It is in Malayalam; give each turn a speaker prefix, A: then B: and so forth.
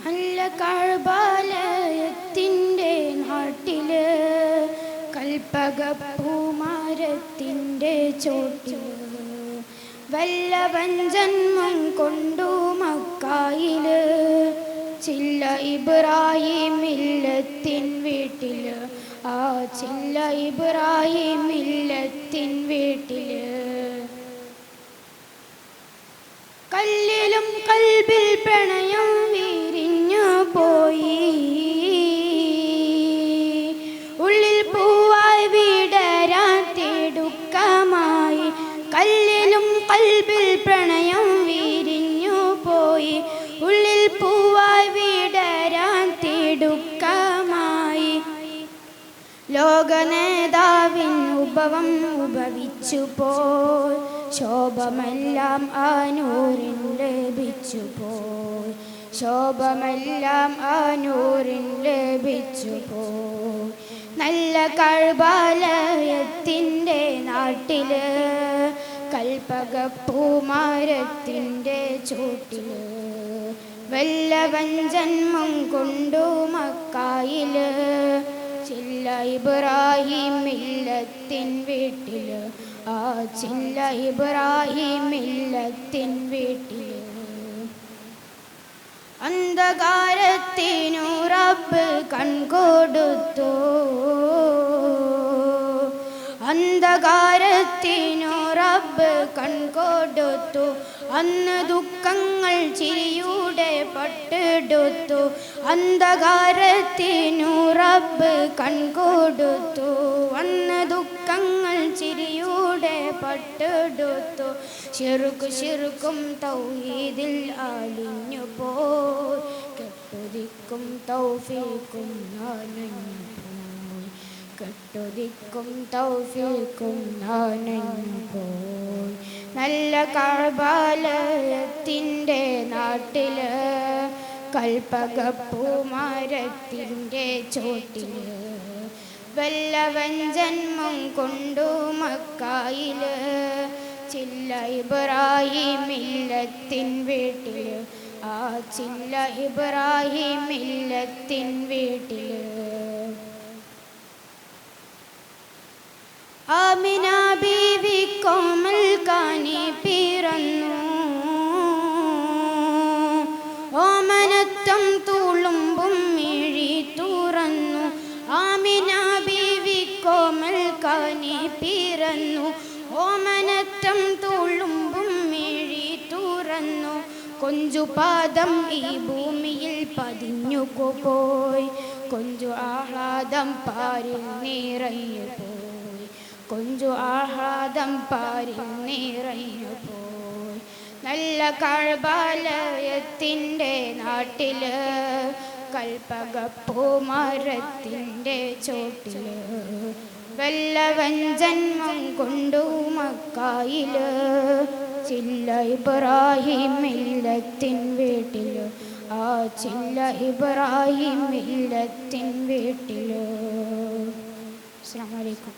A: നല്ല കഅബാലയത്തിൻ്റെ നാട്ടില് കൽപ്പകപ്പൂമരത്തിൻ്റെ ചോട്ടില് വല്ലവൻ ജന്മം കൊണ്ടു മക്കായില് ചില്ല ഇബ്രാഹിം മില്ലത്തിൻ വീട്ടില് ആ ചില്ല ഇബ്രാഹിം മില്ലത്തിൻ വീട്ടില് കല്ലിലും കൽബിൽ പ്രണയം വിരിഞ്ഞു പോയി ഉള്ളിൽ പൂവായി വിടരാൻ തിടുക്കമായി കല്ലിലും കൽബിൽ പ്രണയം വിരിഞ്ഞു പോയി ഉള്ളിൽ പൂവായി വിടരാൻ തിടുക്കമായി ലോകനേതാവിൻ ഉഭവം ഉഭവിച്ചു പോയി ശോഭമെല്ലാം ആ നൂറിൻ ലഭിച്ചു പോയി ശോഭമെല്ലാം ആ നൂറിൻ ലഭിച്ചു പോയി നല്ല കഅബാലയത്തിൻ്റെ നാട്ടില് കൽപ്പകപ്പൂമരത്തിൻ്റെ ചോട്ടില് വല്ലവൻ ജന്മം കൊണ്ടു മക്കായില് ചില്ല ഇബ്രാഹിം മില്ലത്തിൻ വീട്ടില് ആ ചില്ല ഇബ്രാഹിം മില്ലത്തിൻ വീട്ടില് അന്ധകാരത്തിനു റബ്ബ് കൺകൊടുത്തു അന്ധകാരത്തിനു റബ്ബ് കൺകൊടുത്തു അന്ന് ദുഃഖങ്ങൾ ചിരിയുടെ പട്ടെടുത്തു അന്ധകാരത്തിനു റബ്ബ് കൺകൊടുത്തു അന്ന് ദുഃഖങ്ങൾ ചിരിയുടെ പട്ടെടുത്തു ശിർക്കും തൗഹീദിൽ അലിഞ്ഞു പോയി കെട്ടുതിക്കും തൗഫീഖും നനഞ്ഞു പോയി കെട്ടുതിക്കും തൗഫീഖും നനഞ്ഞു പോയി നല്ല കഅബാലയത്തിൻ്റെ നാട്ടില് കൽപ്പകപ്പൂമരത്തിൻ്റെ ചോട്ടില് വല്ലവൻ ജന്മം കൊണ്ടു മക്കായില് ചില്ല ഇബ്രാഹിം മില്ലത്തിൻ വീട്ടില് ആ ചില്ല ഇബ്രാഹിം മില്ലത്തിൻ വീട്ടില് ആമിന ബീവി കോമൽ കാനി പിറന്നു ഓമനത്തം തുളുമ്പും മിഴി തുറന്നു ആമിന ബീവി കോമൽ കാനി പിറന്നു ഓമനത്തം തുളുമ്പും മിഴി തുറന്നു കൊഞ്ചുപാദം ഈ ഭൂമിയിൽ പതിഞ്ഞു പോയി കൊഞ്ചു ആഹ്ലാദം പാരിൽ നിറഞ്ഞു പോയി കൊഞ്ചു ആഹ്ലാദം പാരിൽ നിറഞ്ഞു പോയി നല്ല കഅബാലയത്തിൻ്റെ നാട്ടില് കൽപ്പകപ്പൂമരത്തിൻ്റെ ചോട്ടില് വല്ലവൻ ജന്മം കൊണ്ടു മക്കായില് ചില്ല ഇബ്രാഹിം മില്ലത്തിൻ വീട്ടില് ആ ചില്ല ഇബ്രാഹിം മില്ലത്തിൻ വീട്ടില്. അസ്സലാമു അലൈക്കും.